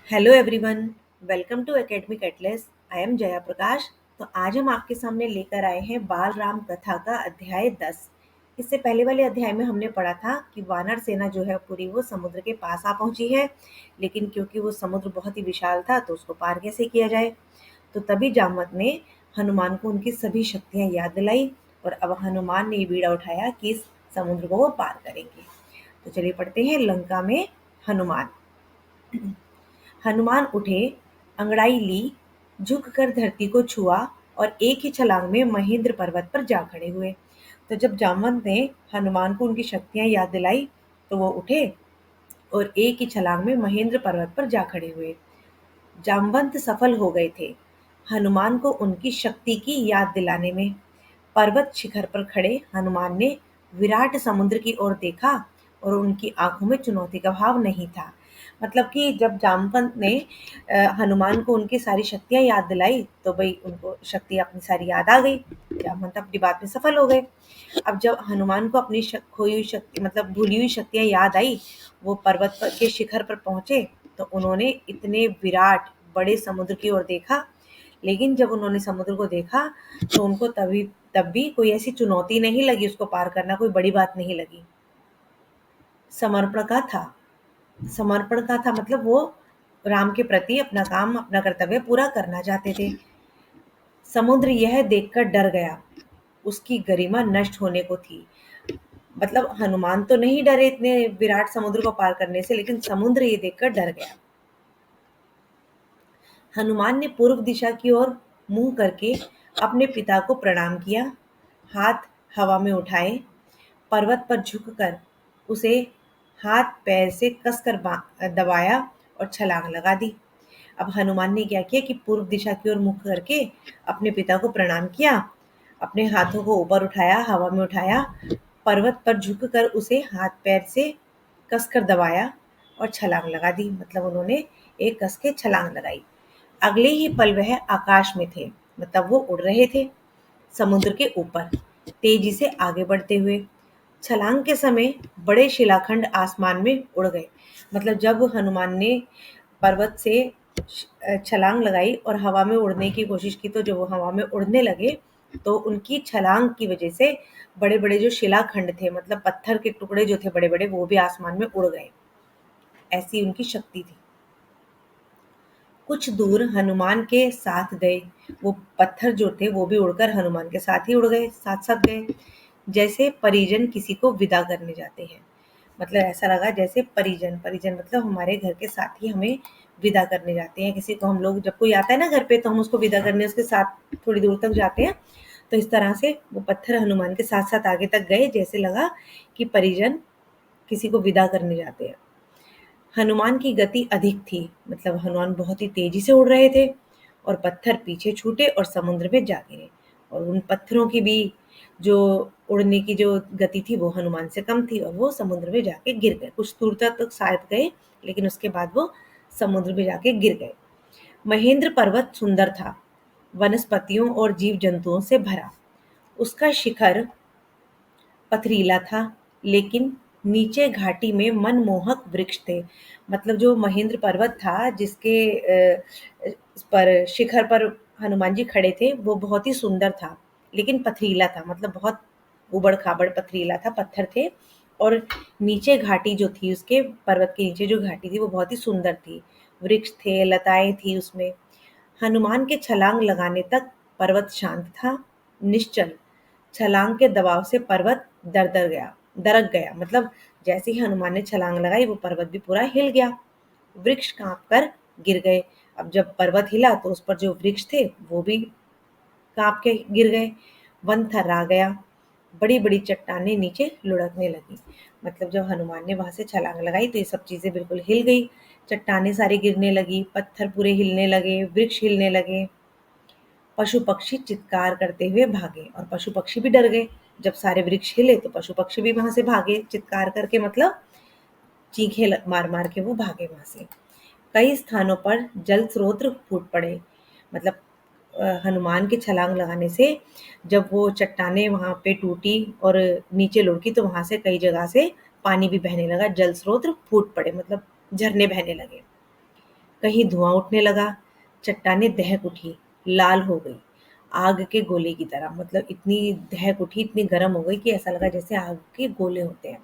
Hello everyone, welcome to academic atlas. I am Jaya Prakash. तो आज हम आपके सामने लेकर आए हैं बाल राम कथा का अध्याय 10। इससे पहले वाले अध्याय में हमने पढ़ा था कि वानर सेना जो है पूरी वो समुद्र के पास आ पहुंची है, लेकिन क्योंकि वो समुद्र बहुत ही विशाल था तो उसको पार कैसे किया जाए। तो तभी जामवंत ने हनुमान को उनकी सभी शक्तियां याद दिलाई और अब हनुमान ने ये बीड़ा उठाया कि इस समुद्र को वो पार करेंगे। तो चलिए पढ़ते हैं लंका में हनुमान। हनुमान उठे, अंगड़ाई ली, झुककर धरती को छुआ और एक ही छलांग में महेंद्र पर्वत पर जा खड़े हुए। तो जब जामवंत ने हनुमान को उनकी शक्तियां याद दिलाई तो वो उठे और एक ही छलांग में महेंद्र पर्वत पर जा खड़े हुए। जामवंत सफल हो गए थे हनुमान को उनकी शक्ति की याद दिलाने में। पर्वत शिखर पर खड़े हनुमान ने विराट समुद्र की ओर देखा और उनकी आंखों में चुनौती का भाव नहीं था। मतलब कि जब जामवंत ने हनुमान को उनकी सारी शक्तियां याद दिलाई तो भाई उनको शक्ति अपनी सारी याद आ गई। जामवंत अपनी बात में सफल हो गए। अब जब हनुमान को अपनी खोई हुई शक्ति मतलब भूली हुई शक्तियां याद आई, वो पर्वत के शिखर पर पहुंचे तो उन्होंने इतने विराट बड़े समुद्र की ओर देखा। लेकिन जब उन्होंने समुद्र को देखा तो उनको तभी तब भी कोई ऐसी चुनौती नहीं लगी, उसको पार करना कोई बड़ी बात नहीं लगी। समर्पण का था समर्पण का था मतलब वो राम के प्रति अपना काम अपना कर्तव्य पूरा करना चाहते थे। समुद्र यह देखकर डर गया, उसकी गरिमा नष्ट होने को थी। मतलब हनुमान तो नहीं डरे इतने विराट समुद्र को पार करने से, लेकिन समुद्र ये देखकर डर गया। हनुमान ने पूर्व दिशा की ओर मुंह करके अपने पिता को प्रणाम किया, हाथ हवा में उठाए, पर्वत पर झुककर उसे हाथ पैर से कसकर दबाया और छलांग लगा दी। अब हनुमान ने क्या किया कि पूर्व दिशा की ओर मुख करके अपने पिता को प्रणाम किया, अपने हाथों को ऊपर उठाया, हवा में उठाया, पर्वत पर झुककर उसे हाथ पैर से कसकर दबाया और छलांग लगा दी। मतलब उन्होंने एक कस के छलांग लगाई। अगले ही पल वह आकाश में थे, मतलब वो उड़ रहे थे समुद्र के ऊपर, तेजी से आगे बढ़ते हुए। छलांग के समय बड़े शिलाखंड आसमान में उड़ गए। मतलब जब हनुमान ने पर्वत से छलांग लगाई और हवा में उड़ने की कोशिश की, तो जब वो हवा में उड़ने लगे तो उनकी छलांग की वजह से बड़े बड़े जो शिलाखंड थे, मतलब पत्थर के टुकड़े जो थे बड़े बड़े, वो भी आसमान में उड़ गए। ऐसी उनकी शक्ति थी। कुछ दूर हनुमान के साथ गए, वो पत्थर जो थे वो भी उड़कर हनुमान के साथ ही उड़ गए, साथ साथ गए, जैसे परिजन किसी को विदा करने जाते हैं। मतलब ऐसा लगा जैसे परिजन परिजन मतलब हमारे घर के साथ ही हमें विदा करने जाते हैं। किसी को हम लोग जब कोई आता है ना घर पे तो हम उसको विदा करने उसके साथ थोड़ी दूर तक जाते हैं। तो इस तरह से वो पत्थर हनुमान के साथ साथ आगे तक गए, जैसे लगा कि परिजन किसी को विदा करने जाते हैं। हनुमान की गति अधिक थी, मतलब हनुमान बहुत ही तेजी से उड़ रहे थे और पत्थर पीछे छूटे और समुद्र में जा गिरे। और उन पत्थरों की भी जो उड़ने की जो गति थी वो हनुमान से कम थी और वो समुद्र में जाके गिर गए। कुछ दूर तक शायद गए, लेकिन उसके बाद वो समुद्र में जाके गिर गए। महेंद्र पर्वत सुंदर था, वनस्पतियों और जीव जंतुओं से भरा। उसका शिखर पथरीला था, लेकिन नीचे घाटी में मनमोहक वृक्ष थे। मतलब जो महेंद्र पर्वत था जिसके पर शिखर पर हनुमान जी खड़े थे वो बहुत ही सुंदर था, लेकिन पथरीला था। मतलब बहुत उबड़ खाबड़ पथरीला था, पत्थर थे। और नीचे घाटी जो थी, उसके पर्वत के नीचे जो घाटी थी वो बहुत ही सुंदर थी। वृक्ष थे, लताएं थी उसमें। हनुमान के छलांग लगाने तक पर्वत शांत था, निश्चल। छलांग के दबाव से पर्वत दरक गया। मतलब जैसे ही हनुमान ने छलांग लगाई वो पर्वत भी पूरा हिल गया। वृक्ष कांप कर गिर गए। अब जब पर्वत हिला तो उस पर जो वृक्ष थे वो भी कांप के गिर गए। वन थर्रा गया, बड़ी बड़ी चट्टानें नीचे लुढ़कने लगी। मतलब जब हनुमान ने वहां से छलांग लगाई तो ये सब चीजें बिल्कुल हिल गई। चट्टानें सारी गिरने लगी, पत्थर पूरे हिलने लगे, वृक्ष हिलने लगे। पशु पक्षी चित्कार करते हुए भागे और पशु पक्षी भी डर गए। जब सारे वृक्ष हिले तो पशु पक्षी भी वहां से भागे चित्कार करके, मतलब चीखे मार मार के वो भागे वहां से। कई स्थानों पर जल स्रोत फूट पड़े। मतलब हनुमान के छलांग लगाने से जब वो चट्टानें वहां पे टूटी और नीचे लुढ़की तो वहां से कई जगह से पानी भी बहने लगा, जल स्रोत फूट पड़े, मतलब झरने बहने लगे। कहीं धुआं उठने लगा, चट्टानें दहक उठी, लाल हो गई, आग के गोले की तरह। मतलब इतनी दहक उठी, इतनी गर्म हो गई कि ऐसा लगा जैसे आग के गोले होते हैं।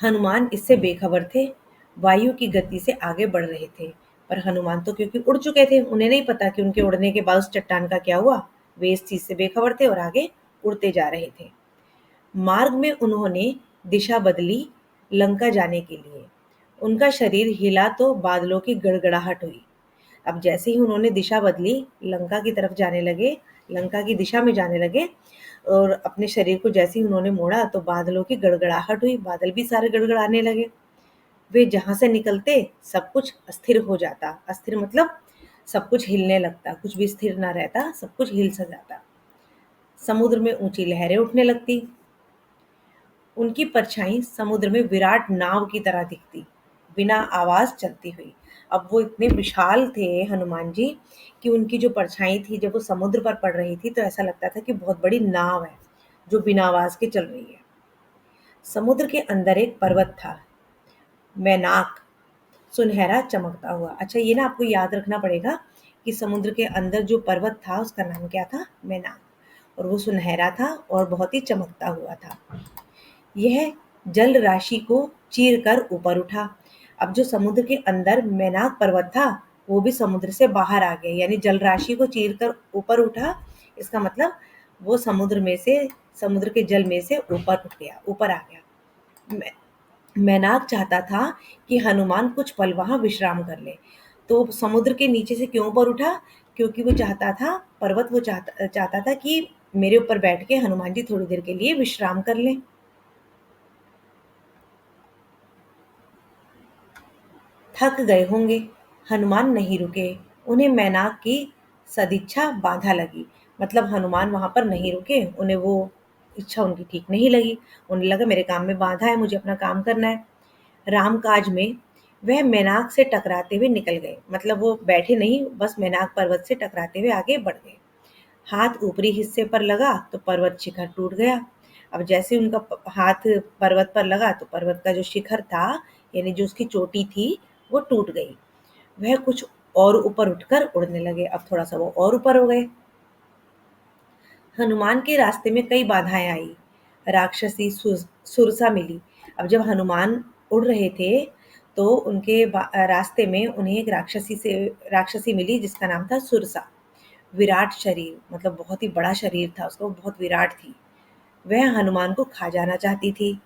हनुमान इससे बेखबर थे, वायु की गति से आगे बढ़ रहे थे। पर हनुमान तो क्योंकि उड़ चुके थे, उन्हें नहीं पता कि उनके उड़ने के बाद उस चट्टान का क्या हुआ। वे इस चीज से बेखबर थे और आगे उड़ते जा रहे थे। मार्ग में उन्होंने दिशा बदली लंका जाने के लिए। उनका शरीर हिला तो बादलों की गड़गड़ाहट हुई। अब जैसे ही उन्होंने दिशा बदली, लंका की तरफ जाने लगे, लंका की दिशा में जाने लगे, और अपने शरीर को जैसे ही उन्होंने मोड़ा तो बादलों की गड़गड़ाहट हुई, बादल भी सारे गड़गड़ाने लगे। वे जहां से निकलते सब कुछ अस्थिर हो जाता। अस्थिर मतलब सब कुछ हिलने लगता, कुछ भी स्थिर ना रहता, सब कुछ हिल सा जाता। समुद्र में ऊंची लहरें उठने लगती, उनकी परछाई समुद्र में विराट नाव की तरह दिखती, बिना आवाज चलती हुई। अब वो इतने विशाल थे हनुमान जी कि उनकी जो परछाई थी जब वो समुद्र पर पड़ रही थी तो ऐसा लगता था कि बहुत बड़ी नाव है जो बिना आवाज के चल रही है। समुद्र के अंदर एक पर्वत था, मैनाक, सुनहरा चमकता हुआ। अच्छा, ये ना आपको याद रखना पड़ेगा कि समुद्र के अंदर जो पर्वत था उसका नाम क्या था? मैनाक। और वो सुनहरा था और बहुत ही चमकता हुआ था। यह जल राशि को चीर कर ऊपर उठा। अब जो समुद्र के अंदर मैनाक पर्वत था वो भी समुद्र से बाहर आ गया, यानी जल राशि को चीर कर ऊपर उठा। इसका मतलब वो समुद्र में से, समुद्र के जल में से ऊपर उठ गया, ऊपर आ गया। मै- मैनाक चाहता था कि हनुमान कुछ पल वहां विश्राम कर ले। तो समुद्र के नीचे से क्यों ऊपर उठा? क्योंकि वो चाहता था, पर्वत वो चाहता चाहता था कि मेरे ऊपर बैठ के हनुमान जी थोड़ी देर के लिए विश्राम कर लें। थक गए होंगे। हनुमान नहीं रुके। उन्हें मैनाक की सदिच्छा बाधा लगी। मतलब हनुमान वहां पर नहीं रुके, उन्हें वो इच्छा उनकी ठीक नहीं लगी। उन्हें लगा मेरे काम में बाधा है, मुझे अपना काम करना है। राम काज में वह मैनाक से टकराते हुए निकल गए। मतलब वो बैठे नहीं, बस मैनाक पर्वत से टकराते हुए आगे बढ़ गए। हाथ ऊपरी हिस्से पर लगा तो पर्वत शिखर टूट गया। अब जैसे उनका हाथ पर्वत पर लगा तो पर्वत का जो शिखर था, यानी जो उसकी चोटी थी, वो टूट गई। वह कुछ और ऊपर उठकर उड़ने लगे। अब थोड़ा सा वो और ऊपर हो गए। हनुमान के रास्ते में कई बाधाएं आई। राक्षसी सुरसा मिली। अब जब हनुमान उड़ रहे थे तो उनके रास्ते में उन्हें एक राक्षसी मिली जिसका नाम था सुरसा। विराट शरीर, मतलब बहुत ही बड़ा शरीर था उसका, वो बहुत विराट थी। वह हनुमान को खा जाना चाहती थी।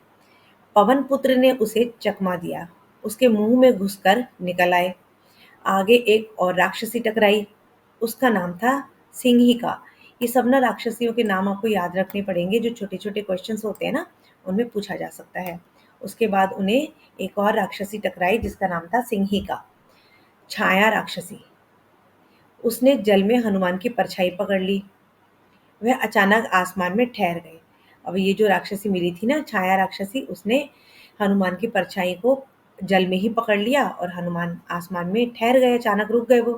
पवन पुत्र ने उसे चकमा दिया, उसके मुंह में घुसकर निकल आए। आगे एक और राक्षसी टकराई, उसका नाम था सिंहिका। ये सब ना राक्षसियों के नाम आपको याद रखने पड़ेंगे, जो छोटे छोटे क्वेश्चंस होते हैं ना उनमें पूछा जा सकता है। उसके बाद उन्हें एक और राक्षसी टकराई जिसका नाम था सिंहिका, छाया राक्षसी। उसने जल में हनुमान की परछाई पकड़ ली। वह अचानक आसमान में ठहर गए। अब ये जो राक्षसी मिली थी ना, छाया राक्षसी, उसने हनुमान की परछाई को जल में ही पकड़ लिया और हनुमान आसमान में ठहर गए, अचानक रुक गए वो।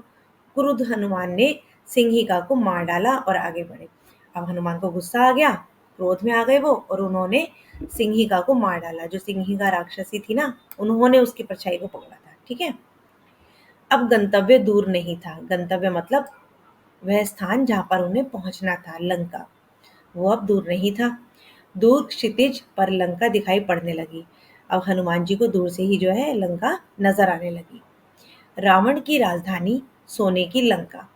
क्रुद्ध हनुमान ने सिंहिका को मार डाला और आगे बढ़े। अब हनुमान को गुस्सा आ गया, क्रोध में आ गए वो, और उन्होंने सिंहिका को मार डाला। जो सिंहिका राक्षसी थी ना, उन्होंने उसकी परछाई को पकड़ा था। ठीक है। अब गंतव्य दूर नहीं था। गंतव्य मतलब वह स्थान जहाँ पर उन्हें पहुंचना था, लंका, वो अब दूर नहीं था। दूर क्षितिज पर लंका दिखाई पड़ने लगी। अब हनुमान जी को दूर से ही जो है लंका नजर आने लगी। रावण की राजधानी, सोने की लंका।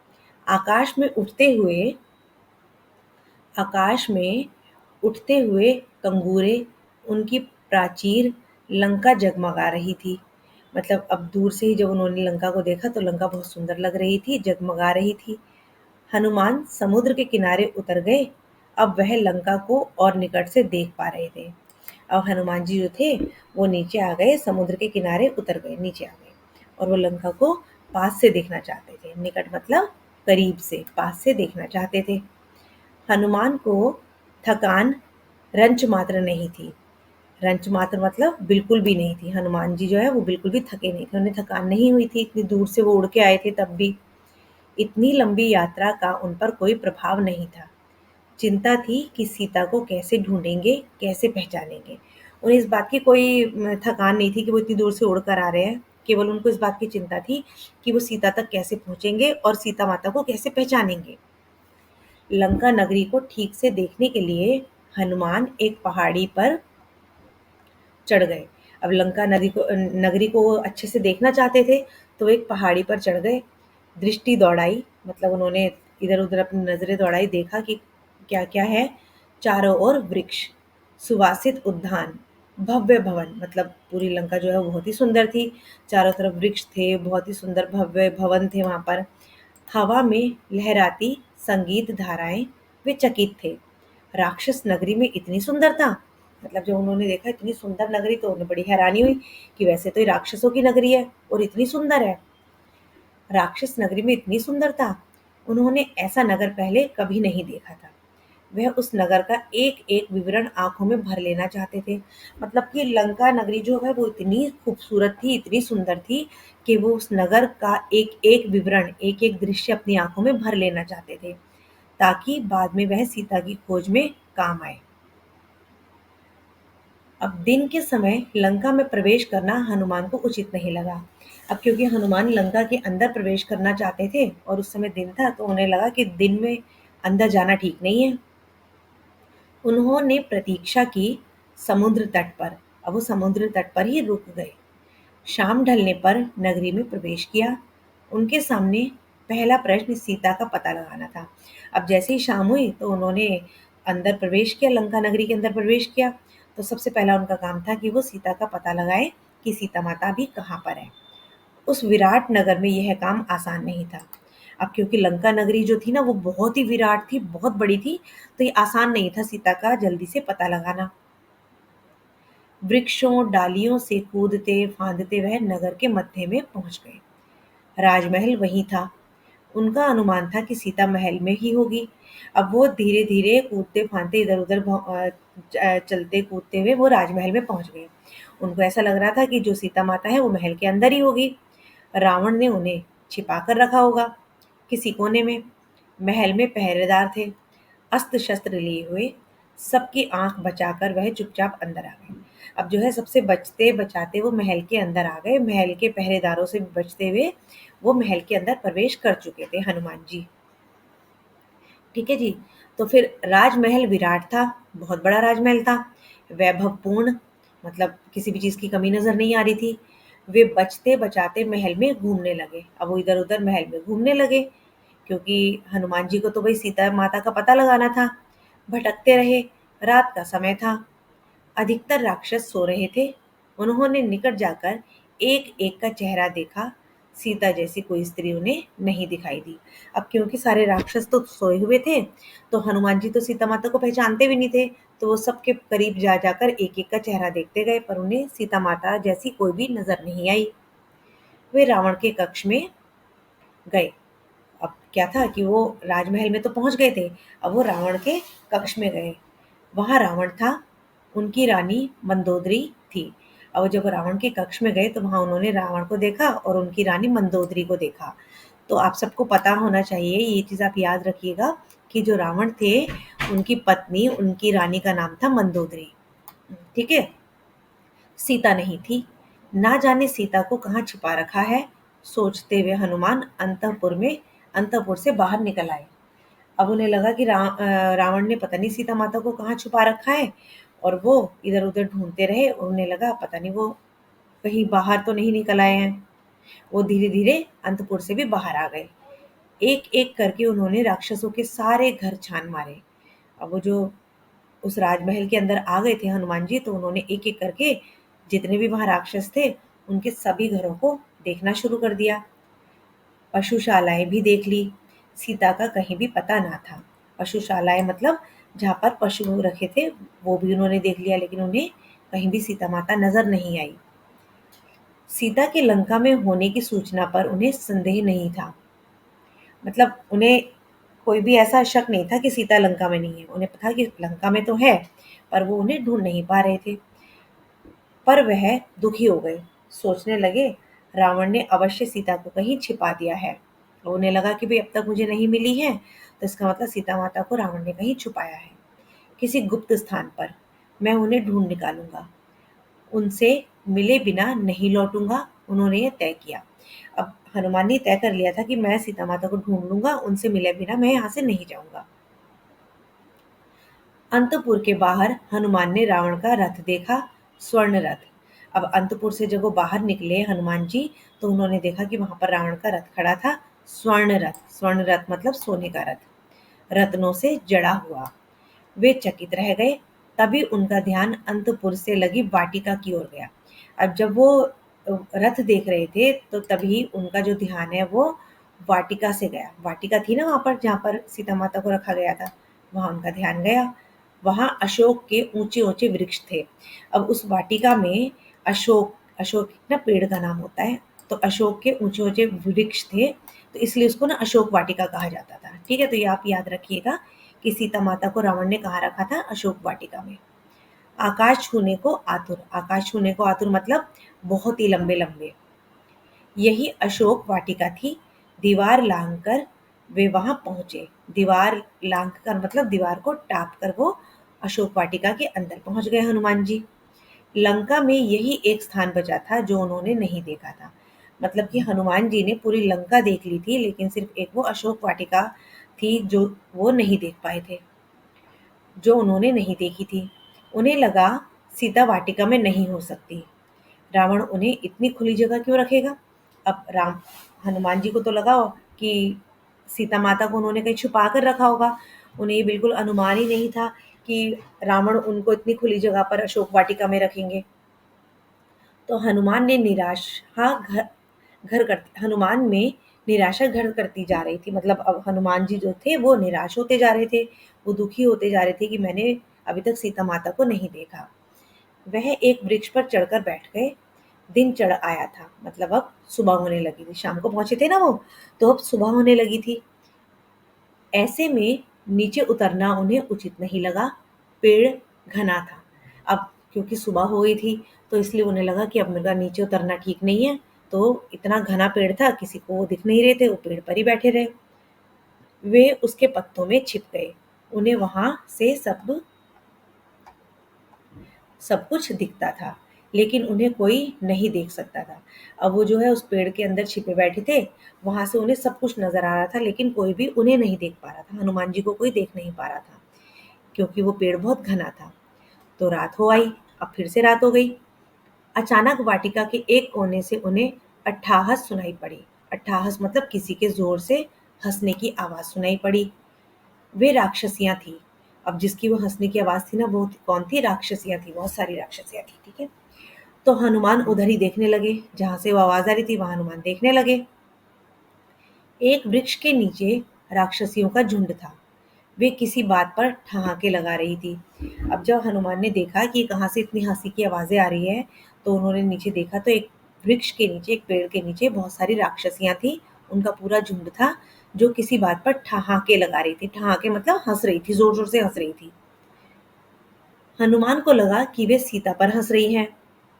आकाश में उठते हुए आकाश में उठते हुए कंगूरे, उनकी प्राचीर, लंका जगमगा रही थी। मतलब अब दूर से ही जब उन्होंने लंका को देखा तो लंका बहुत सुंदर लग रही थी, जगमगा रही थी। हनुमान समुद्र के किनारे उतर गए। अब वह लंका को और निकट से देख पा रहे थे। अब हनुमान जी जो थे वो नीचे आ गए, समुद्र के किनारे उतर गए, नीचे आ गए, और वो लंका को पास से देखना चाहते थे। निकट मतलब करीब से, पास से देखना चाहते थे। हनुमान को थकान रंच मात्र नहीं थी। रंच मात्र मतलब बिल्कुल भी नहीं थी। हनुमान जी जो है वो बिल्कुल भी थके नहीं थे, उन्हें थकान नहीं हुई थी। इतनी दूर से वो उड़ के आए थे तब भी। इतनी लंबी यात्रा का उन पर कोई प्रभाव नहीं था। चिंता थी कि सीता को कैसे ढूंढेंगे, कैसे पहचानेंगे। उन्हें इस बात की कोई थकान नहीं थी कि वो इतनी दूर से उड़ कर आ रहे हैं, केवल उनको इस बात की चिंता थी कि वो सीता तक कैसे पहुंचेंगे और सीता माता को कैसे पहचानेंगे। लंका नगरी को ठीक से देखने के लिए हनुमान एक पहाड़ी पर चढ़ गए। अब लंका नगरी को वो अच्छे से देखना चाहते थे, तो वो एक पहाड़ी पर चढ़ गए। दृष्टि दौड़ाई, मतलब उन्होंने इधर-उधर अपनी नज़रें दौड़ाई, देखा कि क्या-क्या है। चारों ओर वृक्ष, सुवासित उद्यान, भव्य भवन, मतलब पूरी लंका जो है वो बहुत ही सुंदर थी। चारों तरफ वृक्ष थे, बहुत ही सुंदर भव्य भवन थे वहाँ पर। हवा में लहराती संगीत धाराएं, वे चकित थे। राक्षस नगरी में इतनी सुंदरता, मतलब जब उन्होंने देखा इतनी सुंदर नगरी तो उन्हें बड़ी हैरानी हुई कि वैसे तो ये राक्षसों की नगरी है और इतनी सुंदर है। राक्षस नगरी में इतनी सुंदरता, उन्होंने ऐसा नगर पहले कभी नहीं देखा था। वह उस नगर का एक एक विवरण आंखों में भर लेना चाहते थे। मतलब कि लंका नगरी जो है वो इतनी खूबसूरत थी, इतनी सुंदर थी कि वो उस नगर का एक एक विवरण, एक एक दृश्य अपनी आंखों में भर लेना चाहते थे, ताकि बाद में वह सीता की खोज में काम आए। अब दिन के समय लंका में प्रवेश करना हनुमान को उचित नहीं लगा। अब क्योंकि हनुमान लंका के अंदर प्रवेश करना चाहते थे और उस समय दिन था, तो उन्हें लगा कि दिन में अंदर जाना ठीक नहीं है। उन्होंने प्रतीक्षा की समुद्र तट पर। अब वो समुद्र तट पर ही रुक गए। शाम ढलने पर नगरी में प्रवेश किया। उनके सामने पहला प्रश्न सीता का पता लगाना था। अब जैसे ही शाम हुई तो उन्होंने अंदर प्रवेश किया, लंका नगरी के अंदर प्रवेश किया। तो सबसे पहला उनका काम था कि वो सीता का पता लगाएं कि सीता माता अभी कहाँ पर है। उस विराट नगर में यह काम आसान नहीं था। अब क्योंकि लंका नगरी जो थी ना वो बहुत ही विराट थी, बहुत बड़ी थी, तो ये आसान नहीं था सीता का जल्दी से पता लगाना। वृक्षों डालियों से कूदते फांदते वह नगर के मध्य में पहुंच गए। राजमहल वहीं था। उनका अनुमान था कि सीता महल में ही होगी। अब वो धीरे धीरे कूदते फांदते इधर उधर चलते कूदते हुए वो राजमहल में पहुंच गए। उनको ऐसा लग रहा था कि जो सीता माता है वो महल के अंदर ही होगी। रावण ने उन्हें छिपा कर रखा होगा किसी कोने में। महल में पहरेदार थे, अस्त्र शस्त्र लिए हुए। सबकी आंख बचाकर वह चुपचाप अंदर आ गए। अब जो है सबसे बचते बचाते वो महल के अंदर आ गए। महल के पहरेदारों से बचते हुए वो महल के अंदर प्रवेश कर चुके थे हनुमान जी। ठीक है जी। तो फिर राजमहल विराट था, बहुत बड़ा राजमहल था, वैभवपूर्ण, मतलब किसी भी चीज की कमी नजर नहीं आ रही थी। वे बचते बचाते महल में घूमने लगे। अब वो इधर उधर महल में घूमने लगे, क्योंकि हनुमान जी को तो भाई सीता माता का पता लगाना था। भटकते रहे। रात का समय था। अधिकतर राक्षस सो रहे थे। उन्होंने निकट जाकर एक एक का चेहरा देखा। सीता जैसी कोई स्त्री उन्हें नहीं दिखाई दी। अब क्योंकि सारे राक्षस तो सोए हुए थे, तो हनुमान जी तो सीता माता को पहचानते भी नहीं थे। तो वो सबके करीब जा जाकर एक एक का चेहरा देखते गए, पर उन्हें सीता माता जैसी कोई भी नजर नहीं आई। वे रावण के कक्ष में गए। अब क्या था कि वो राजमहल में तो पहुंच गए थे, अब वो रावण के कक्ष में गए। वहां रावण था, उनकी रानी मंदोदरी थी। अब जब रावण के कक्ष में गए तो वहां उन्होंने रावण को देखा और उनकी रानी मंदोदरी को देखा। तो आप सबको पता होना चाहिए, ये चीज आप याद रखिएगा कि जो रावण थे उनकी पत्नी, उनकी रानी का नाम था मंदोदरी। ठीक है। सीता नहीं थी। ना जाने सीता को कहाँ छिपा रखा है। सोचते हुए हनुमान अंतःपुर से बाहर निकल आए। अब उन्हें लगा कि रावण ने पता नहीं सीता माता को कहाँ छुपा रखा है, और वो इधर उधर ढूंढते रहे और उन्हें लगा पता नहीं वो कहीं बाहर तो नहीं निकल आए हैं। वो धीरे धीरे अंतपुर से भी बाहर आ गए। एक एक करके उन्होंने राक्षसों के सारे घर छान मारे। अब वो जो उस राजमहल के अंदर आ गए थे हनुमान जी, तो उन्होंने एक एक करके जितने भी वहां राक्षस थे उनके सभी घरों को देखना शुरू कर दिया। पशुशालाएं भी देख ली। सीता का कहीं भी पता ना था। पशुशालाएं मतलब जहाँ पर पशु रखे थे वो भी उन्होंने देख लिया, लेकिन उन्हें कहीं भी सीता माता नजर नहीं आई। सीता के लंका में होने की सूचना पर उन्हें संदेह नहीं था। मतलब उन्हें कोई भी ऐसा शक नहीं था कि सीता लंका में नहीं है। उन्हें पता कि लंका में तो है, पर वो उन्हें ढूंढ नहीं पा रहे थे। पर वह दुखी हो गए। सोचने लगे रावण ने अवश्य सीता को कहीं छिपा दिया है। तो उन्हें लगा कि भाई अब तक मुझे नहीं मिली है, तो इसका मतलब सीता माता को रावण ने कहीं छुपाया है किसी गुप्त स्थान पर। मैं उन्हें ढूंढ निकालूंगा। उनसे मिले बिना नहीं लौटूंगा, उन्होंने ये तय किया। अब हनुमान ने तय कर लिया था कि मैं सीता माता को ढूंढ लूंगा, उनसे मिले बिना मैं यहाँ से नहीं जाऊंगा। अंतपुर के बाहर हनुमान ने रावण का रथ देखा, स्वर्ण रथ। अब अंतपुर से जब वो बाहर निकले हनुमान जी, तो उन्होंने देखा कि वहां पर रावण का रथ खड़ा था, स्वर्ण रथ। स्वर्ण रथ मतलब सोने का रथ, रत्नों से जड़ा हुआ। वे चकित रह गए। तभी उनका ध्यान अंतपुर से लगी वाटिका की ओर गया। अब जब वो रथ देख रहे थे, तो तभी उनका जो ध्यान है वो वाटिका से गया। वाटिका थी ना वहां पर, जहाँ पर सीता माता को रखा गया था, वहां उनका ध्यान गया। वहां अशोक के ऊंचे ऊंचे वृक्ष थे। अब उस वाटिका में अशोक, अशोक ना पेड़ का नाम होता है, तो अशोक के ऊंचे ऊंचे वृक्ष थे, तो इसलिए उसको ना अशोक वाटिका कहा जाता था। ठीक है, तो ये आप याद रखिएगा कि सीता माता को रावण ने कहाँ रखा था, अशोक वाटिका में। आकाश छूने को आतुर, आकाश छूने को आतुर मतलब बहुत ही लंबे लंबे, यही अशोक वाटिका थी। दीवार लांघ कर वे वहां पहुंचे। दीवार लांघ कर मतलब दीवार को टाप कर वो अशोक वाटिका के अंदर पहुंच गए हनुमान जी। लंका में यही एक स्थान बचा था जो उन्होंने नहीं देखा था। मतलब कि हनुमान जी ने पूरी लंका देख ली थी, लेकिन सिर्फ एक वो अशोक वाटिका थी जो वो नहीं देख पाए थे, जो उन्होंने नहीं देखी थी। उन्हें लगा सीता वाटिका में नहीं हो सकती, रावण उन्हें इतनी खुली जगह क्यों रखेगा। अब राम हनुमान जी को तो लगा कि सीता माता को उन्होंने कहीं छुपा कर रखा होगा। उन्हें ये बिल्कुल अनुमान ही नहीं था कि रावण उनको इतनी खुली जगह पर अशोक वाटिका में रखेंगे। तो हनुमान ने निराशा घर घर कर हनुमान में निराशा घर करती जा रही थी। मतलब अब हनुमान जी जो थे वो निराश होते जा रहे थे, वो दुखी होते जा रहे थे कि मैंने अभी तक सीता माता को नहीं देखा। वह एक वृक्ष पर चढ़कर बैठ गए। दिन चढ़ आया था, मतलब अब सुबह होने लगी थी। शाम को पहुंचे थे ना वो, तो अब सुबह होने लगी थी। ऐसे में नीचे उतरना उन्हें उचित नहीं लगा। पेड़ घना था। अब क्योंकि सुबह हो गई थी, तो इसलिए उन्हें लगा कि अब मेरा नीचे उतरना ठीक नहीं है। तो इतना घना पेड़ था, किसी को वो दिख नहीं रहे थे, वो पेड़ पर ही बैठे रहे। वे उसके पत्तों में छिप गए। उन्हें वहां से सब कुछ दिखता था, लेकिन उन्हें कोई नहीं देख सकता था। अब वो जो है उस पेड़ के अंदर छिपे बैठे थे, वहां से उन्हें सब कुछ नजर आ रहा था, लेकिन कोई भी उन्हें नहीं देख पा रहा था। हनुमान जी को कोई देख नहीं पा रहा था, क्योंकि वो पेड़ बहुत घना था। तो रात हो आई। अब फिर से रात हो गई। अचानक वाटिका के एक कोने से उन्हें अट्ठाहस सुनाई पड़ी। अट्ठाहस मतलब किसी के जोर से हंसने की आवाज सुनाई पड़ी। वे राक्षसियां थी। अब जिसकी वो हंसने की आवाज थी ना, वो कौन थी, राक्षसियां थी, बहुत सारी राक्षसियां थी। ठीक है, तो हनुमान उधर ही देखने लगे, जहां से वो आवाज आ रही थी वहां हनुमान देखने लगे। एक वृक्ष के नीचे राक्षसियों का झुंड था। वे किसी बात पर ठहाके लगा रही थी। अब जब हनुमान ने देखा कि कहाँ से इतनी हंसी की आवाजें आ रही है, तो उन्होंने नीचे देखा, तो एक वृक्ष के नीचे, एक पेड़ के नीचे बहुत सारी राक्षसियां थी। उनका पूरा झुंड था, जो किसी बात पर ठहाके लगा रही थी। ठहाके मतलब हंस रही थी, जोर जोर से हंस रही थी। हनुमान को लगा कि वे सीता पर हंस रही हैं।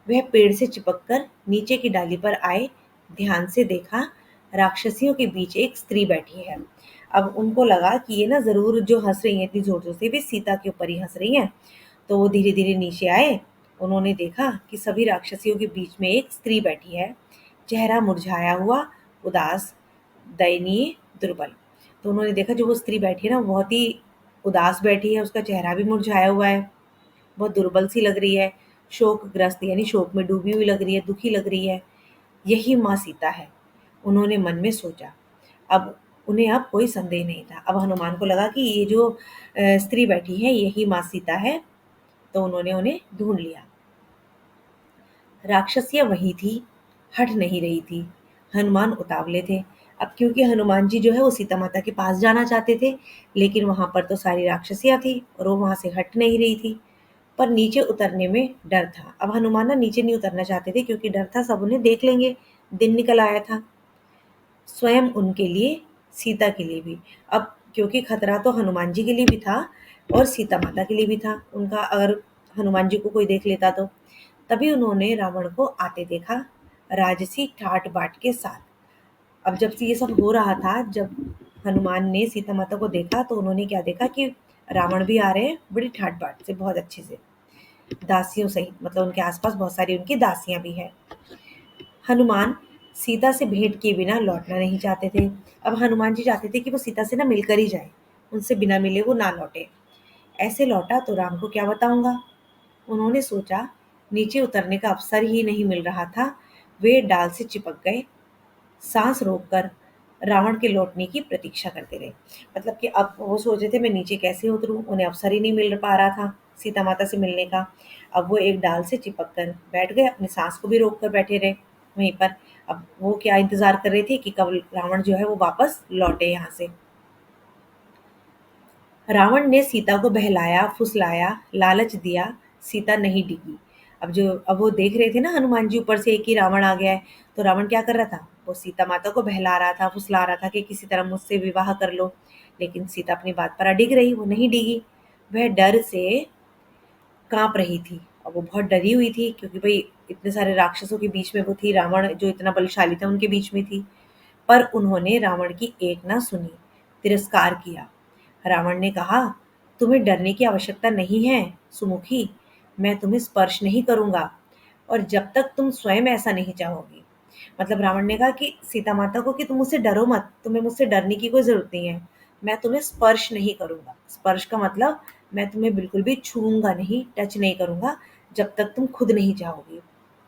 वह पेड़ से चिपककर नीचे की डाली पर आए। ध्यान से देखा, राक्षसियों के बीच एक स्त्री बैठी है। अब उनको लगा कि ये ना जरूर जो हंस रही हैं इतनी जोर जोर से, वे सीता के ऊपर ही हंस रही हैं। तो वो धीरे धीरे नीचे आए। उन्होंने देखा कि सभी राक्षसियों के बीच में एक स्त्री बैठी है, चेहरा मुरझाया हुआ, उदास, दयनीय, दुर्बल। तो उन्होंने देखा जो वो स्त्री बैठी है ना, बहुत ही उदास बैठी है, उसका चेहरा भी मुरझाया हुआ है, बहुत दुर्बल सी लग रही है, शोकग्रस्त यानी शोक में डूबी हुई लग रही है, दुखी लग रही है। यही माँ सीता है, उन्होंने मन में सोचा। अब उन्हें अब कोई संदेह नहीं था। अब हनुमान को लगा कि ये जो स्त्री बैठी है यही माँ सीता है, तो उन्होंने उन्हें ढूंढ लिया। राक्षसियां वही थी, हट नहीं रही थी। हनुमान उतावले थे। अब क्योंकि हनुमान जी जो है वो सीता माता के पास जाना चाहते थे, लेकिन वहां पर तो सारी राक्षसियां थी और वो वहां से हट नहीं रही थी। पर नीचे उतरने में डर था। अब हनुमान ना नीचे नहीं उतरना चाहते थे, क्योंकि डर था सब उन्हें देख लेंगे। दिन निकल आया था, स्वयं उनके लिए, सीता के लिए भी। अब क्योंकि खतरा तो हनुमान जी के लिए भी था और सीता माता के लिए भी था, उनका अगर हनुमान जी को कोई देख लेता तो। तभी उन्होंने रावण को आते देखा, राजसी ठाट बाट के साथ। अब जब से ये सब हो रहा था, जब हनुमान ने सीता माता को देखा, तो उन्होंने क्या देखा कि रावण भी आ रहे हैं बड़ी ठाट बाट से, बहुत अच्छे से। दासियों सहित, मतलब उनके आसपास बहुत सारी उनकी दासियां भी हैं। हनुमान सीता से भेंट किए बिना लौटना नहीं चाहते थे। अब हनुमान जी चाहते थे कि वो सीता से ना मिलकर ही जाए, उनसे बिना मिले वो ना लौटे। ऐसे लौटा तो राम को क्या बताऊंगा। उन्होंने सोचा, नीचे उतरने का अवसर ही नहीं मिल रहा था। वे डाल से चिपक गए, सांस रोककर रावण के लौटने की प्रतीक्षा करते रहे। मतलब कि अब वो सोच रहे थे मैं नीचे कैसे उतरूं, उन्हें अवसर ही नहीं मिल पा रहा था सीता माता से मिलने का। अब वो एक डाल से चिपक कर बैठ गए, अपनी सांस को भी रोक कर बैठे रहे वहीं पर। अब वो क्या इंतजार कर रहे थे कि कब रावण जो है वो वापस लौटे यहाँ से। रावण ने सीता को बहलाया, फुसलाया, लालच दिया, सीता नहीं डिगी। अब वो देख रहे थे ना हनुमान जी ऊपर से कि रावण आ गया है, तो रावण क्या कर रहा था, वो सीता माता को बहला रहा था, फुसला रहा था कि किसी तरह मुझसे विवाह कर लो। लेकिन सीता अपनी बात पर अडिग रही, वो नहीं डिगी। वह डर से कांप रही थी और वो बहुत डरी हुई थी, क्योंकि भाई इतने सारे राक्षसों के बीच में वो थी, रावण जो इतना बलशाली था उनके बीच में थी। पर उन्होंने रावण की एक ना सुनी, तिरस्कार किया। रावण ने कहा, तुम्हें डरने की आवश्यकता नहीं है सुमुखी, मैं तुम्हें स्पर्श नहीं करूंगा, और जब तक तुम स्वयं ऐसा नहीं चाहोगी। मतलब रावण ने कहा कि सीता माता को कि तुम मुझसे डरो मत, तुम्हें मुझसे डरने की कोई जरूरत नहीं है, मैं तुम्हें स्पर्श नहीं करूंगा। स्पर्श का मतलब मैं तुम्हें बिल्कुल भी छूऊंगा नहीं, टच नहीं करूंगा, जब तक तुम खुद नहीं चाहोगी।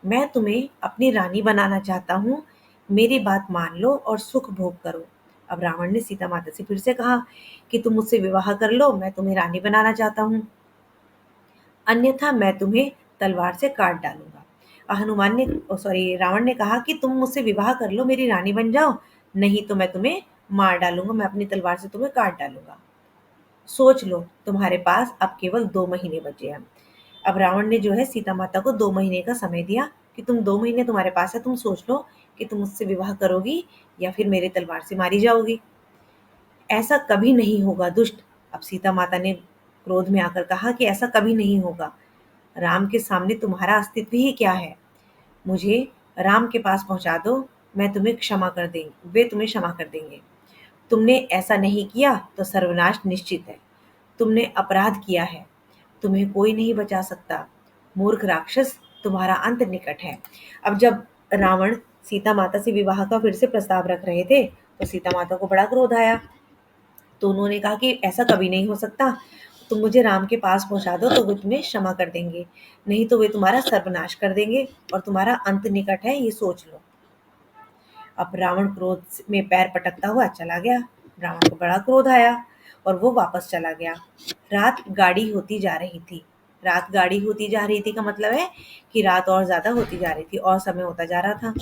मैं तुम्हें अपनी रानी बनाना चाहता हूँ, मेरी बात मान लो और सुख भोग करो। अब रावण ने सीता माता से फिर से कहा कि तुम मुझसे विवाह कर लो, मैं तुम्हें रानी बनाना चाहता हूँ, अन्यथा मैं तुम्हें तलवार से काट डालूंगा। हनुमान ने सॉरी रावण ने कहा कि तुम मुझसे विवाह कर लो, मेरी रानी बन जाओ, नहीं तो मैं तुम्हें मार डालूंगा, मैं अपनी तलवार से तुम्हें काट डालूंगा। सोच लो, तुम्हारे पास अब केवल 2 महीने बचे हैं। अब रावण ने जो है सीता माता को 2 महीने का समय दिया कि तुम 2 महीने तुम्हारे पास है, तुम सोच लो कि तुम मुझसे विवाह करोगी या फिर मेरे तलवार से मारी जाओगी। ऐसा कभी नहीं होगा दुष्ट। अब सीता माता ने क्रोध में आकर कहा कि ऐसा कभी नहीं होगा, राम के सामने तुम्हारा अस्तित्व ही क्या है। मुझे राम के पास पहुंचा दो, मैं तुम्हें क्षमा कर देंगे, वे तुम्हें क्षमा कर देंगे। तुमने ऐसा नहीं किया तो सर्वनाश निश्चित है। तुमने अपराध किया है, तुम्हें कोई नहीं बचा सकता। मूर्ख राक्षस, तुम्हारा अंत निकट है। अब जब रावण सीता माता से विवाह का फिर से प्रस्ताव रख रहे थे, तो सीता माता को बड़ा क्रोध आया। तो उन्होंने कहा कि ऐसा कभी नहीं हो सकता, तुम मुझे राम के पास पहुंचा दो तो वे तुम्हें क्षमा कर देंगे, नहीं तो वे तुम्हारा सर्वनाश कर देंगे और तुम्हारा अंत निकट है, ये सोच लो। अब रावण क्रोध में पैर पटकता हुआ चला गया। रावण को बड़ा क्रोध आया और वो वापस चला गया। रात गाढ़ी होती जा रही थी। रात गाढ़ी होती जा रही थी का मतलब है कि रात और ज्यादा होती जा रही थी और समय होता जा रहा था।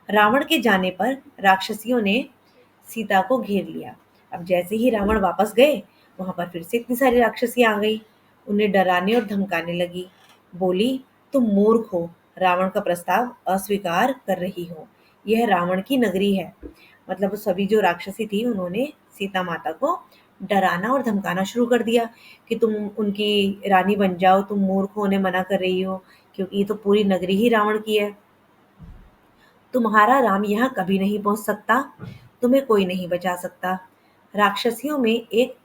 रावण के जाने पर राक्षसियों ने सीता को घेर लिया। अब जैसे ही रावण वापस गए, वहां पर फिर से इतनी सारी राक्षसियां आ गई, उन्हें डराने और धमकाने लगी। बोली, तुम मूर्ख हो, रावण का प्रस्ताव अस्वीकार कर रही हो, यह रावण की नगरी है। मतलब सभी जो राक्षसी थी उन्होंने सीता माता को डराना और धमकाना शुरू कर दिया कि तुम उनकी रानी बन जाओ, तुम मूर्ख होने मना कर रही हो, क्योंकि ये तो पूरी नगरी ही रावण की है। तुम्हारा राम यहाँ कभी नहीं पहुंच सकता, तुम्हें कोई नहीं बचा सकता। राक्षसियों में एक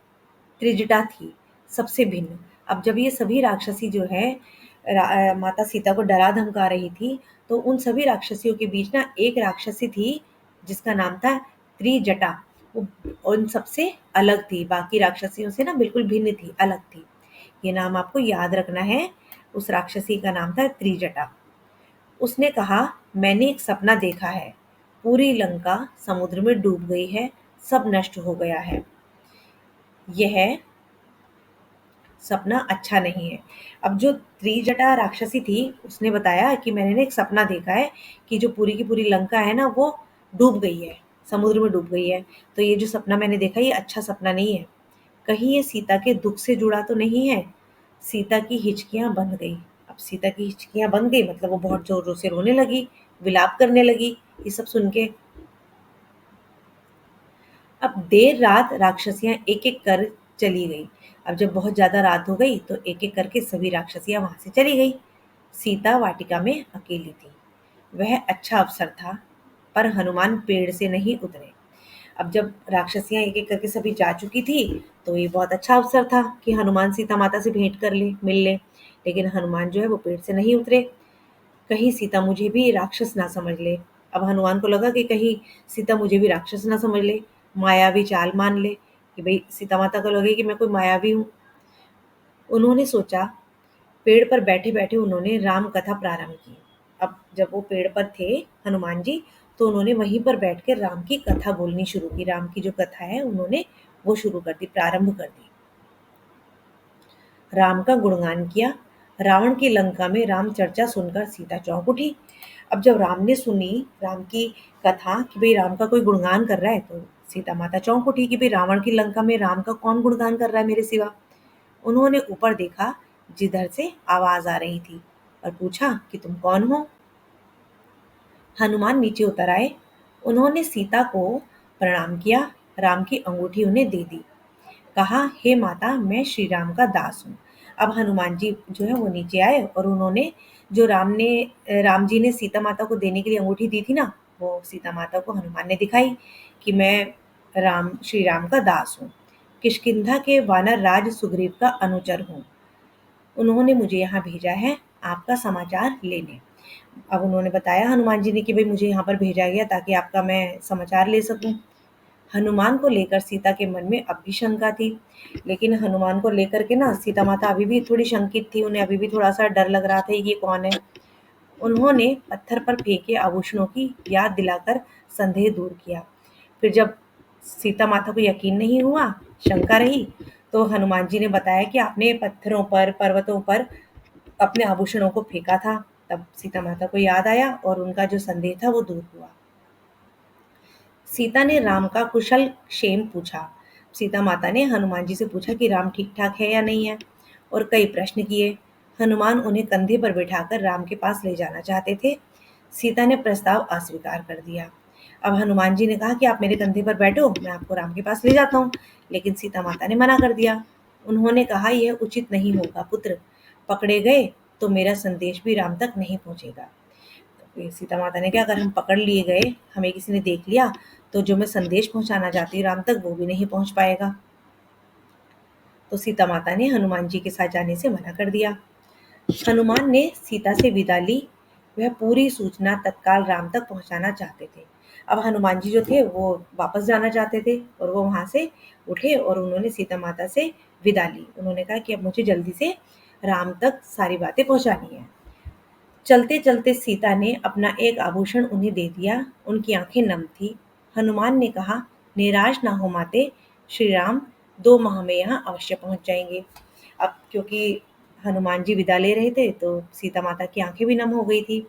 त्रिजटा थी, सबसे भिन्न। अब जब ये सभी राक्षसी जो है माता सीता को डरा धमका रही थी, तो उन सभी राक्षसियों के बीच ना एक राक्षसी थी जिसका नाम था त्रिजटा। वो उन सबसे अलग थी, बाकी राक्षसियों से ना बिल्कुल भिन्न थी, अलग थी। ये नाम आपको याद रखना है। उस राक्षसी का नाम था त्रिजटा। उसने कहा, मैंने एक सपना देखा है, पूरी लंका समुद्र में डूब गई है, सब नष्ट हो गया है, यह सपना अच्छा नहीं है। अब जो त्रिजटा राक्षसी थी उसने बताया कि मैंने ना एक सपना देखा है कि जो पूरी की पूरी लंका है ना वो डूब गई है, समुद्र में डूब गई है। तो ये जो सपना मैंने देखा ये अच्छा सपना नहीं है, कहीं ये सीता के दुख से जुड़ा तो नहीं है। सीता की हिचकियां बंध गई। अब सीता की हिचकियां बंध गई मतलब वो बहुत जोर जोर से रोने लगी, विलाप करने लगी। ये सब सुन के अब देर रात राक्षसियां एक एक कर चली गई। अब जब बहुत ज्यादा रात हो गई तो एक एक करके सभी राक्षसियां वहां से चली गई। सीता वाटिका में अकेली थी। वह अच्छा अवसर था, पर हनुमान पेड़ से नहीं उतरे। अब जब राक्षसियाँ एक-एक करके सभी जा चुकी थी, तो ये बहुत अच्छा अवसर था कि हनुमान सीता माता से भेंट कर ले, मिल ले। लेकिन हनुमान जो है वो पेड़ से नहीं उतरे, कहीं सीता मुझे भी राक्षस ना समझ ले। अब हनुमान को लगा कि कहीं सीता मुझे भी राक्षस ना समझ ले, मायावी चाल मान ले कि भई सीता माता को लगे कि मैं कोई मायावी हूँ। उन्होंने सोचा, पेड़ पर बैठे-बैठे उन्होंने राम कथा प्रारंभ की। अब जब वो पेड़ पर थे हनुमान जी, तो उन्होंने वहीं पर बैठ के राम की कथा बोलनी शुरू की। राम की जो कथा है उन्होंने वो शुरू कर दी, प्रारंभ कर दी। राम का गुणगान किया। रावण की लंका में राम चर्चा सुनकर सीता चौंक उठी। अब जब राम ने सुनी राम की कथा कि भई राम का कोई गुणगान कर रहा है, तो सीता माता चौंक उठी कि भई रावण की लंका में राम का कौन गुणगान कर रहा है मेरे सिवा। उन्होंने ऊपर देखा, जिधर से आवाज़ आ रही थी, और पूछा कि तुम कौन हो? हनुमान नीचे उतर आए। उन्होंने सीता को प्रणाम किया, राम की अंगूठी उन्हें दे दी। कहा, हे माता, मैं श्री राम का दास हूँ। अब हनुमान जी जो है वो नीचे आए, और उन्होंने जो राम जी ने सीता माता को देने के लिए अंगूठी दी थी ना, वो सीता माता को हनुमान ने दिखाई कि मैं श्री राम का दास हूँ। किष्किंधा के वानर राज सुग्रीव का अनुचर हूँ। उन्होंने मुझे यहाँ भेजा है आपका समाचार लेने। अब उन्होंने बताया हनुमान जी ने कि भई मुझे यहाँ पर भेजा गया ताकि आपका मैं समाचार ले सकूँ। हनुमान को लेकर सीता के मन में अब भी शंका थी, लेकिन हनुमान को लेकर के ना सीता माता अभी भी थोड़ी शंकित थी, उन्हें अभी भी थोड़ा-सा डर लग रहा था कि ये कौन है। उन्होंने पत्थर पर फेंके आभूषणों की याद दिलाकर संदेह दूर किया। फिर जब सीता माता को यकीन नहीं हुआ, शंका रही, तो हनुमान जी ने बताया कि आपने पत्थरों पर, पर्वतों पर अपने आभूषणों को फेंका था। तब सीता माता को याद आया और उनका जो संदेह था वो दूर हुआ। सीता ने राम का कुशल क्षेम पूछा। सीता माता ने हनुमान जी से पूछा कि राम ठीक-ठाक है या नहीं है, और कई प्रश्न किए। हनुमान उन्हें कंधे पर बिठाकर राम के पास ले जाना चाहते थे। सीता ने प्रस्ताव अस्वीकार कर दिया। अब हनुमान जी ने कहा कि आप मेरे कंधे पर बैठो, मैं आपको राम के पास ले जाता हूँ। लेकिन सीता माता ने मना कर दिया। उन्होंने कहा, यह उचित नहीं होगा पुत्र, पकड़े गए तो मेरा संदेश भी राम तक नहीं पहुँचेगा। फिर सीता माता ने कहा, अगर हम पकड़ लिए गए, हमें किसी ने देख लिया, तो जो मैं संदेश पहुँचाना चाहती हूँ राम तक, वो भी नहीं पहुँच पाएगा। तो सीता माता ने हनुमान जी के साथ जाने से मना कर दिया। हनुमान ने सीता से विदा ली। वह पूरी सूचना तत्काल राम तक पहुँचाना चाहते थे। अब हनुमान जी जो थे वो वापस जाना चाहते थे, और वो वहाँ से उठे और उन्होंने सीता माता से विदा ली। उन्होंने कहा कि अब मुझे जल्दी से राम तक सारी बातें पहुँचानी है। चलते-चलते सीता ने अपना एक आभूषण उन्हें दे दिया। उनकी आँखें नम थीं। हनुमान ने कहा, निराश ना हो माते, श्री राम 2 माह में यहाँ अवश्य पहुँच जाएँगे। अब क्योंकि हनुमान जी विदा ले रहे थे, तो सीता माता की आँखें भी नम हो गई थी,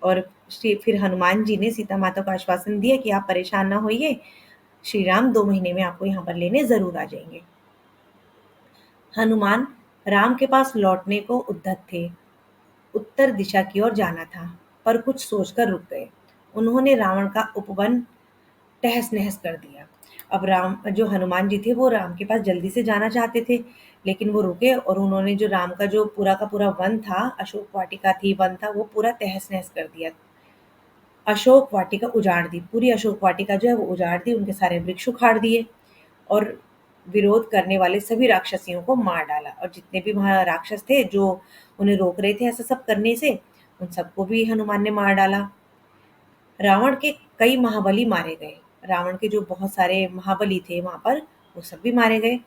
और फिर हनुमान जी ने सीता माता को आश्वासन दिया कि आप परेशान ना होइए, श्री राम 2 महीने में आपको यहाँ पर लेने ज़रूर आ जाएँगे। हनुमान राम के पास लौटने को उद्यत थे। उत्तर दिशा की ओर जाना था, पर कुछ सोचकर रुक गए। उन्होंने रावण का उपवन तहस-नहस कर दिया। अब राम जो हनुमान जी थे वो राम के पास जल्दी से जाना चाहते थे, लेकिन वो रुके, और उन्होंने जो राम का जो पूरा का पूरा वन था, अशोक वाटिका थी, वन था, वो पूरा तहस-नहस कर दिया। अशोक वाटिका उजाड़ दी, पूरी अशोक वाटिका जो है वो उजाड़ दी, उनके सारे वृक्ष उखाड़ दिए, और विरोध करने वाले सभी राक्षसियों को मार डाला, और जितने भी वहाँ राक्षस थे जो उन्हें रोक रहे थे ऐसा सब करने से, उन सबको भी हनुमान ने मार डाला। रावण के कई महाबली मारे गए। रावण के जो बहुत सारे महाबली थे वहाँ पर, वो सब भी मारे गए।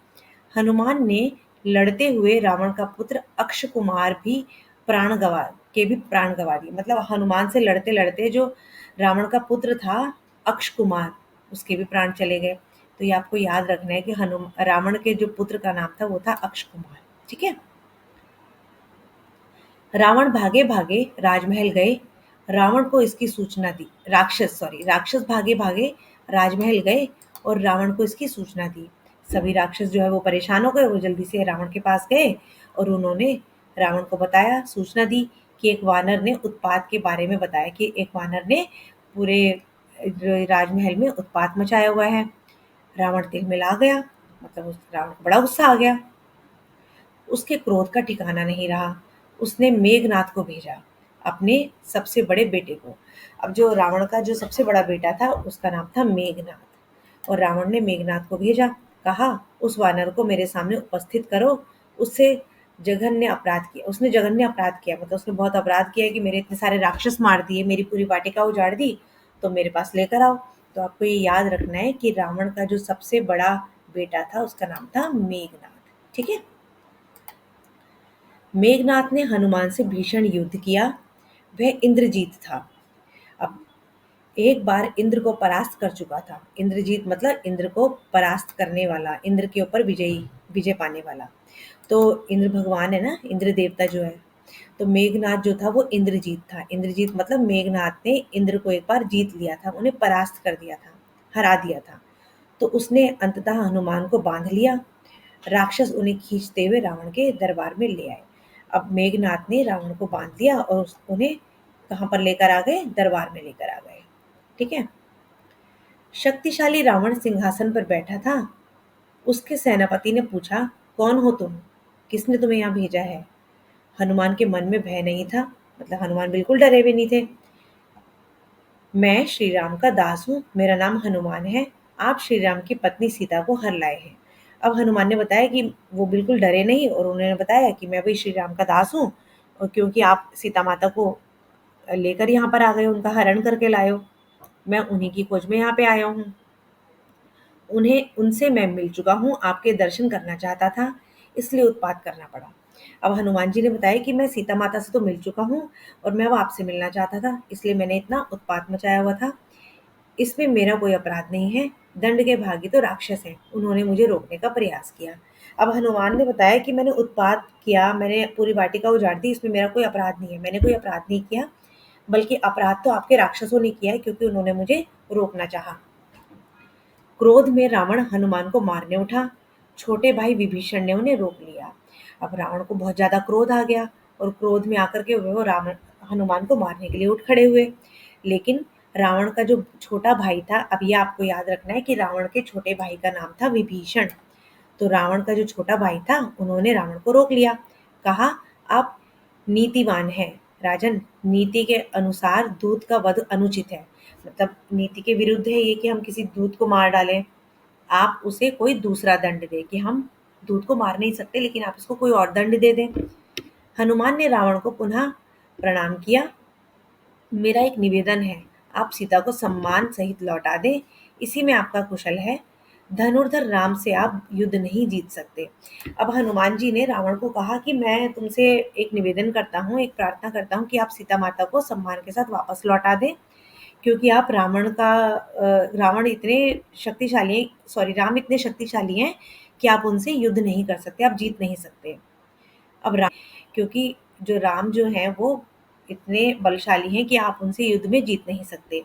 हनुमान ने लड़ते हुए रावण का पुत्र अक्षकुमार भी प्राण गँवा दिए। मतलब हनुमान से लड़ते-लड़ते जो रावण का पुत्र था अक्षकुमार, उसके भी प्राण चले गए। तो ये आपको याद रखना है कि रावण के जो पुत्र का नाम था वो था अक्षकुमार। ठीक है? रावण भागे-भागे राजमहल गए। रावण को इसकी सूचना दी। राक्षस भागे-भागे राजमहल गए और रावण को इसकी सूचना दी। सभी राक्षस जो है वो परेशान हो गए, वो जल्दी से रावण के पास गए और उन्होंने रावण को बताया, सूचना दी कि एक वानर ने उत्पात के बारे में बताया कि एक वानर ने पूरे राजमहल में उत्पात मचाया हुआ है। रावण तिलमिला गया, मतलब उस रावण को बड़ा गुस्सा आ गया। उसके क्रोध का ठिकाना नहीं रहा। उसने मेघनाद को भेजा, अपने सबसे बड़े बेटे को। अब जो रावण का जो सबसे बड़ा बेटा था, उसका नाम था मेघनाद। और रावण ने मेघनाद को भेजा, कहा उस वानर को मेरे सामने उपस्थित करो, उससे जघन्य अपराध किया, उसने जघन्य अपराध किया, मतलब उसने बहुत अपराध किया कि मेरे इतने सारे राक्षस मार दिए, मेरी पूरी वाटिका उजाड़ दी, तो मेरे पास लेकर आओ। तो आपको ये याद रखना है कि रावण का जो सबसे बड़ा बेटा था उसका नाम था मेघनाद। ठीक है। मेघनाद ने हनुमान से भीषण युद्ध किया। वह इंद्रजीत था। अब एक बार इंद्र को परास्त कर चुका था। इंद्रजीत मतलब इंद्र को परास्त करने वाला, इंद्र के ऊपर विजय पाने वाला। तो इंद्र भगवान है ना, इंद्र देवता जो है। तो मेघनाद जो था वो इंद्रजीत था। इंद्रजीत मतलब मेघनाद ने इंद्र को एक बार जीत लिया था, उन्हें परास्त कर दिया था, हरा दिया था। तो उसने अंततः हनुमान को बांध लिया। राक्षस उन्हें खींचते हुए रावण के दरबार में ले आए। अब मेघनाद ने रावण को बांध दिया और उन्हें कहाँ पर लेकर आ गए? दरबार में लेकर आ गए। ठीक है। शक्तिशाली रावण सिंहासन पर बैठा था। उसके सेनापति ने पूछा, कौन हो तुम? किसने तुम्हें यहाँ भेजा है? हनुमान के मन में भय नहीं था, मतलब हनुमान बिल्कुल डरे हुए नहीं थे। मैं श्री राम का दास हूँ, मेरा नाम हनुमान है। आप श्री राम की पत्नी सीता को हर लाए हैं। अब हनुमान ने बताया कि वो बिल्कुल डरे नहीं, और उन्होंने बताया कि मैं भी श्री राम का दास हूँ, और क्योंकि आप सीता माता को लेकर यहाँ पर आ गए हो, उनका हरण करके लाए हो, मैं उन्हीं की खोज में यहाँ पे आया हूँ। उन्हें उनसे मैं मिल चुका हूँ, आपके दर्शन करना चाहता था, इसलिए उत्पात करना पड़ा। अब हनुमान जी ने बताया कि मैं सीता माता से तो मिल चुका हूँ, और मैं अब आपसे मिलना चाहता था, इसलिए मैंने इतना उत्पात मचाया हुआ था। इसमें मेरा कोई अपराध नहीं है। दंड के भागी तो राक्षस हैं, उन्होंने मुझे रोकने का प्रयास किया। अब हनुमान ने बताया कि मैंने उत्पात किया, मैंने पूरी वाटिका उजाड़ दी, इसमें मेरा कोई अपराध नहीं है, मैंने कोई अपराध नहीं किया, बल्कि अपराध तो आपके राक्षसों ने किया है, क्योंकि उन्होंने मुझे रोकना चाहा। क्रोध में रावण हनुमान को मारने उठा। छोटे भाई विभीषण ने उन्हें रोक लिया। अब रावण को बहुत ज्यादा क्रोध आ गया, और क्रोध में आकर के वो रावण हनुमान को मारने के लिए उठ खड़े हुए। लेकिन रावण का जो छोटा भाई था, अब ये आपको याद रखना है कि रावण के छोटे भाई का नाम था विभीषण। तो रावण का जो छोटा भाई था, उन्होंने रावण को रोक लिया। कहा, आप नीतिवान हैं राजन, नीति के अनुसार दूत का वध अनुचित है। मतलब नीति के विरुद्ध है ये कि हम किसी दूत को मार डालें। आप उसे कोई दूसरा दंड दें, कि हम दूत को मार नहीं सकते, लेकिन आप उसको कोई और दंड दे दें। हनुमान ने रावण को पुनः प्रणाम किया। मेरा एक निवेदन है, आप सीता को सम्मान सहित लौटा दें, इसी में आपका कुशल है। धनुर्धर राम से आप युद्ध नहीं जीत सकते। अब हनुमान जी ने रावण को कहा कि मैं तुमसे एक निवेदन करता हूँ, एक प्रार्थना करता हूँ कि आप सीता माता को सम्मान के साथ वापस लौटा दें, क्योंकि आप रावण इतने शक्तिशाली हैं, सॉरी राम इतने शक्तिशाली हैं कि आप उनसे युद्ध नहीं कर सकते, आप जीत नहीं सकते। अब राम, क्योंकि जो राम जो हैं वो इतने बलशाली हैं कि आप उनसे युद्ध में जीत नहीं सकते।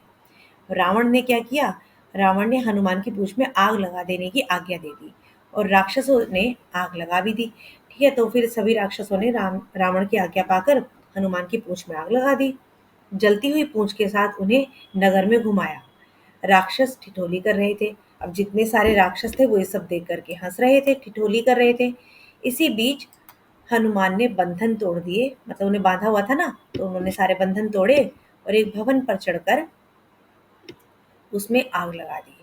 रावण ने क्या किया? रावण ने हनुमान की पूंछ में आग लगा देने की आज्ञा दे दी, और राक्षसों ने आग लगा भी दी। ठीक है, तो फिर सभी राक्षसों ने रावण की आज्ञा पाकर हनुमान की पूंछ में आग लगा दी। जलती हुई पूंछ के साथ उन्हें नगर में घुमाया। राक्षस ठिठोली कर रहे थे। अब जितने सारे राक्षस थे वो ये सब देख करके हंस रहे थे, ठिठोली कर रहे थे। इसी बीच हनुमान ने बंधन तोड़ दिए, मतलब उन्हें बांधा हुआ था ना, तो उन्होंने सारे बंधन तोड़े और एक भवन पर चढ़कर उसमें आग लगा दी।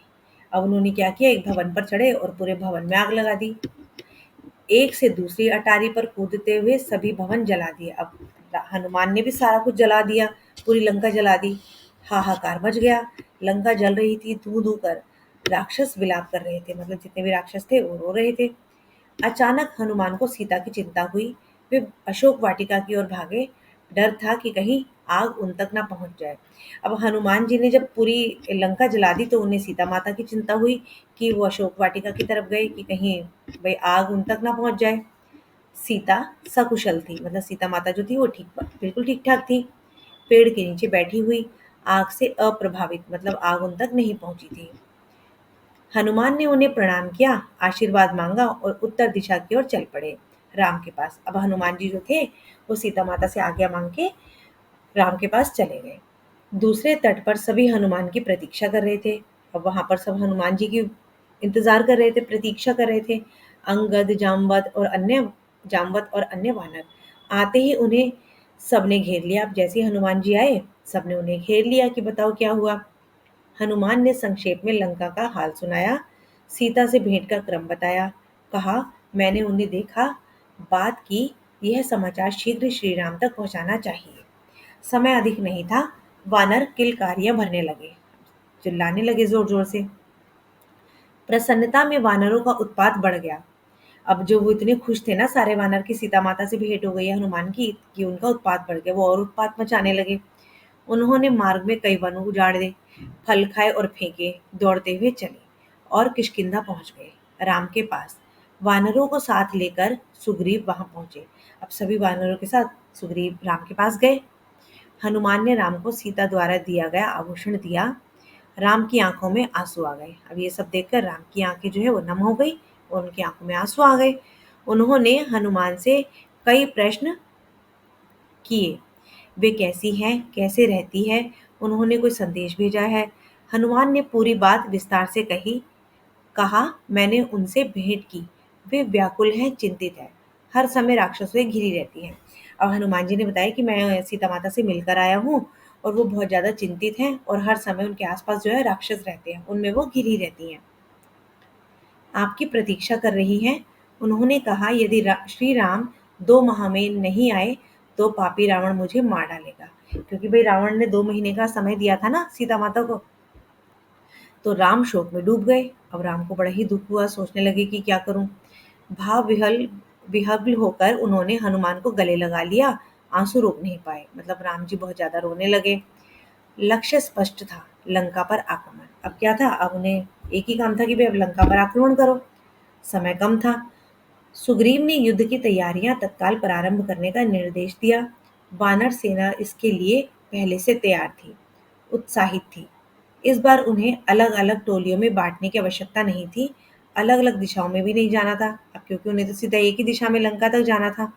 अब उन्होंने क्या किया, एक भवन पर चढ़े और पूरे भवन में आग लगा दी। एक से दूसरी अटारी पर कूदते हुए सभी भवन जला दिए। अब हनुमान ने भी सारा कुछ जला दिया, पूरी लंका जला दी। हाहाकार मच गया, लंका जल रही थी धू धू कर। राक्षस विलाप कर रहे थे, मतलब जितने भी राक्षस थे वो रो रहे थे। अचानक हनुमान को सीता की चिंता हुई। वे अशोक वाटिका की ओर भागे। डर था कि कहीं आग उन तक ना पहुंच जाए। अब हनुमान जी ने जब पूरी लंका जला दी, तो उन्हें सीता माता की चिंता हुई कि वो अशोक वाटिका की तरफ गए, कि कहीं भाई आग उन तक ना पहुंच जाए। सीता सकुशल थी, मतलब सीता माता जो थी वो बिल्कुल ठीक ठाक थी। पेड़ के नीचे बैठी हुई, आग से अप्रभावित, मतलब आग उन तक नहीं पहुंची थी। हनुमान ने उन्हें प्रणाम किया, आशीर्वाद मांगा और उत्तर दिशा की ओर चल पड़े, राम के पास। अब हनुमान जी जो थे वो सीता माता से आज्ञा मांग के राम के पास चले गए। दूसरे तट पर सभी हनुमान की प्रतीक्षा कर रहे थे। अब वहां पर सब हनुमान जी की इंतजार कर रहे थे, प्रतीक्षा कर रहे थे। अंगद, जामवत और अन्य वानर आते ही उन्हें सबने घेर लिया। अब जैसे ही हनुमान जी आए, सबने उन्हें घेर लिया कि बताओ क्या हुआ। हनुमान ने संक्षेप में लंका का हाल सुनाया, सीता से भेंट का क्रम बताया। कहा, मैंने उन्हें देखा, बात की, यह समाचार शीघ्र श्री राम तक पहुंचाना चाहिए। समय अधिक नहीं था, वानर किलकारियां भरने लगे, चिल्लाने लगे जोर जोर से। प्रसन्नता में वानरों का उत्पात बढ़ गया। अब जो वो इतने खुश थे ना सारे वानर की सीता माता से भेंट हो गई है हनुमान की, कि उनका उत्पात बढ़ गया, वो और उत्पात मचाने लगे। उन्होंने मार्ग में कई वन उजाड़ दे, फल खाए और फेंके, दौड़ते हुए चले और किष्किंधा पहुंच गए, राम के पास। वानरों को साथ लेकर सुग्रीव वहां पहुंचे। अब सभी वानरों के साथ सुग्रीव राम के पास गए। हनुमान ने राम को सीता द्वारा दिया गया आभूषण दिया। राम की आंखों में आंसू आ गए। अब ये सब देखकर राम की आंखें जो है वो नम हो गई और उनकी आंखों में आंसू आ गए। उन्होंने हनुमान से कई प्रश्न किए। वे कैसी हैं, कैसे रहती है, उन्होंने कोई संदेश भेजा है? हनुमान ने पूरी बात विस्तार से कही। कहा, मैंने उनसे भेंट की, वे व्याकुल हैं, चिंतित है, हर समय राक्षसों से घिरी रहती हैं। अब हनुमान जी ने बताया कि मैं सीता माता से मिलकर आया हूँ और वो बहुत ज़्यादा चिंतित हैं और हर समय उनके आसपास जो है राक्षस रहते हैं, उनमें वो घिरी रहती हैं, आपकी प्रतीक्षा कर रही हैं। उन्होंने कहा, यदि श्री राम 2 माह में नहीं आए तो पापी रावण मुझे मार डालेगा, क्योंकि भाई रावण ने 2 महीने का समय दिया था ना सीता माता को। तो राम शोक में डूब गए। अब राम को बड़ा ही दुख हुआ, सोचने लगे कि क्या करूं। भाव विहल विहव्ल होकर उन्होंने हनुमान को गले लगा लिया। आंसू रोक नहीं पाए, मतलब राम जी बहुत ज्यादा रोने लगे। लक्ष्य स्पष्ट था, लंका पर आक्रमण। अब क्या था, अब उन्हें एक ही काम था कि भाई अब लंका पर आक्रमण करो। समय कम था। सुग्रीव ने युद्ध की तैयारियां तत्काल प्रारंभ करने का निर्देश दिया। वानर सेना इसके लिए पहले से तैयार थी, उत्साहित थी। इस बार उन्हें अलग अलग टोलियों में बांटने की आवश्यकता नहीं थी, अलग अलग दिशाओं में भी नहीं जाना था। अब क्योंकि उन्हें तो सीधा एक ही दिशा में लंका तक जाना था।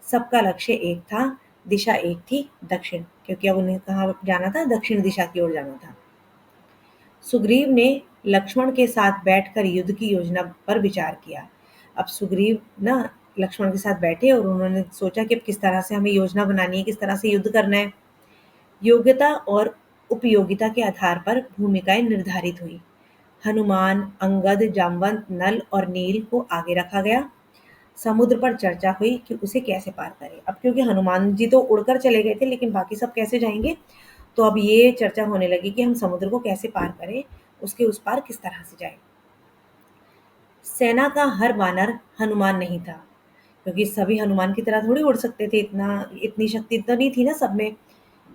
सबका लक्ष्य एक था, दिशा एक थी, दक्षिण, क्योंकि अब उन्हें कहाँ जाना था, दक्षिण दिशा की ओर जाना था। सुग्रीव ने लक्ष्मण के साथ बैठकर युद्ध की योजना पर विचार किया। अब सुग्रीव ना लक्ष्मण के साथ बैठे और उन्होंने सोचा कि अब किस तरह से हमें योजना बनानी है, किस तरह से युद्ध करना है। योग्यता और उपयोगिता के आधार पर भूमिकाएं निर्धारित हुई। हनुमान, अंगद, जामवंत, नल और नील को आगे रखा गया। समुद्र पर चर्चा हुई कि उसे कैसे पार करें। अब क्योंकि हनुमान जी तो उड़कर चले गए थे, लेकिन बाकी सब कैसे जाएंगे, तो अब ये चर्चा होने लगी कि हम समुद्र को कैसे पार करें, उसके उस पार किस तरह से जाएं। सेना का हर वानर हनुमान नहीं था, क्योंकि सभी हनुमान की तरह थोड़ी उड़ सकते थे, इतनी शक्ति तो नहीं थी ना सब में।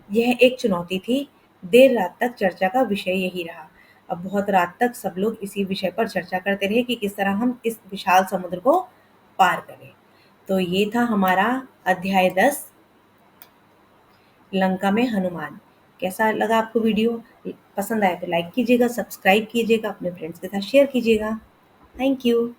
यह एक चुनौती थी। देर रात तक चर्चा का विषय यही रहा। अब बहुत रात तक सब लोग इसी विषय पर चर्चा करते रहे कि किस तरह हम इस विशाल समुद्र को पार करें। तो ये था हमारा अध्याय 10, लंका में हनुमान। कैसा लगा आपको वीडियो? पसंद आया तो लाइक कीजिएगा, सब्सक्राइब कीजिएगा, अपने फ्रेंड्स के साथ शेयर कीजिएगा। Thank you.